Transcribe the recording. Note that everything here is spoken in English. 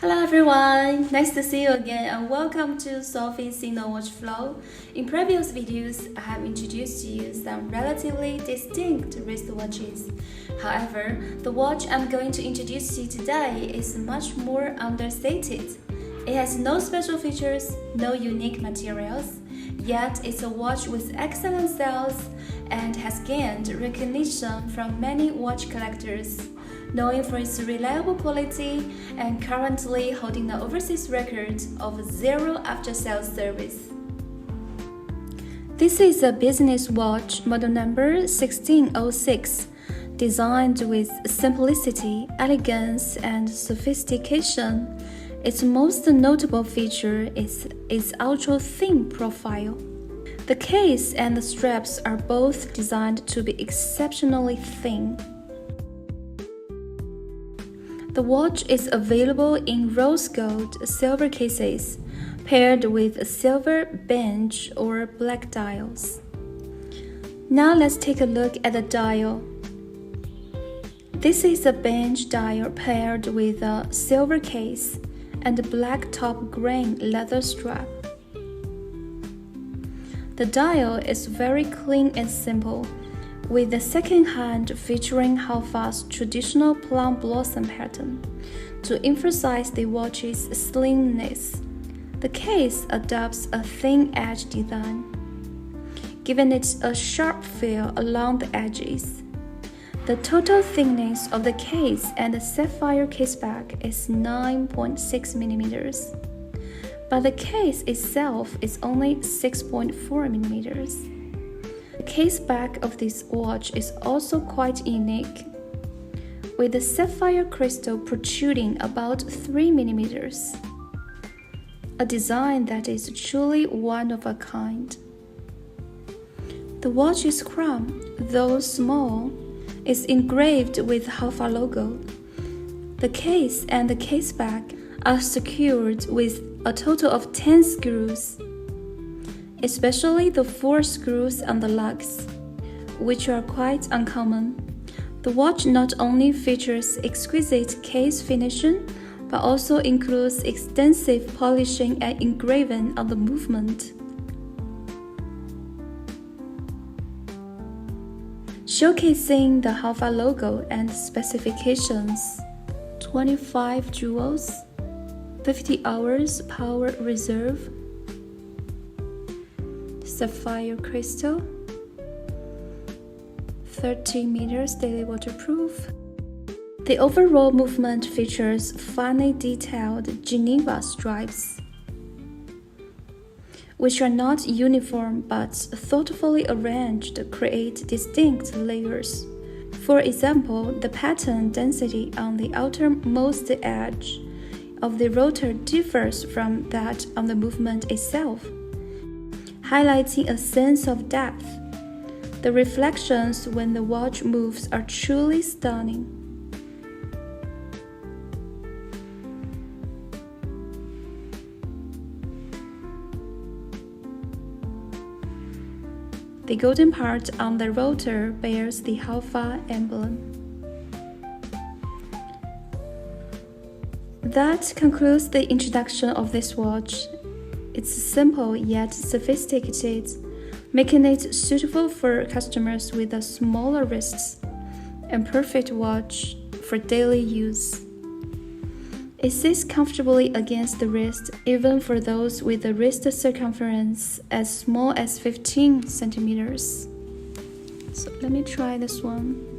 Hello everyone, nice to see you again and welcome to Sophie's Signal Watch Flow. In previous videos, I have introduced to you some relatively distinct wristwatches. However, the watch I'm going to introduce to you today is much more understated. It has no special features, no unique materials, yet it's a watch with excellent sales and has gained recognition from many watch collectors, known for its reliable quality and currently holding the overseas record of zero after-sales service. This is a business watch model number 1606, designed with simplicity, elegance, and sophistication. Its most notable feature is its ultra-thin profile. The case and the straps are both designed to be exceptionally thin. The watch is available in rose gold silver cases, paired with silver bench or black dials. Now let's take a look at the dial. This is a bench dial paired with a silver case and a black top grain leather strap. The dial is very clean and simple, with the second hand featuring Haofa's traditional plum blossom pattern to emphasize the watch's slimness. The case adopts a thin edge design, giving it a sharp feel along the edges. The total thickness of the case and the sapphire caseback is 9.6 mm, but the case itself is only 6.4 mm. The case back of this watch is also quite unique, with the sapphire crystal protruding about 3 mm, a design that is truly one of a kind. The watch's crown, though small, is engraved with Haofa logo. The case and the case back are secured with a total of 10 screws, especially the 4 screws on the lugs, which are quite uncommon. The watch not only features exquisite case finishing, but also includes extensive polishing and engraving on the movement. Showcasing the Haofa logo and specifications: 25 jewels, 50 hours power reserve, sapphire crystal, 30 meters daily waterproof. The overall movement features finely detailed Geneva stripes, which are not uniform but thoughtfully arranged to create distinct layers. For example, the pattern density on the outermost edge of the rotor differs from that on the movement itself, highlighting a sense of depth. The reflections when the watch moves are truly stunning. The golden part on the rotor bears the Haofa emblem. That concludes the introduction of this watch. It's simple yet sophisticated, making it suitable for customers with a smaller wrists and perfect watch for daily use. It sits comfortably against the wrist, even for those with a wrist circumference as small as 15 centimeters. So let me try this one.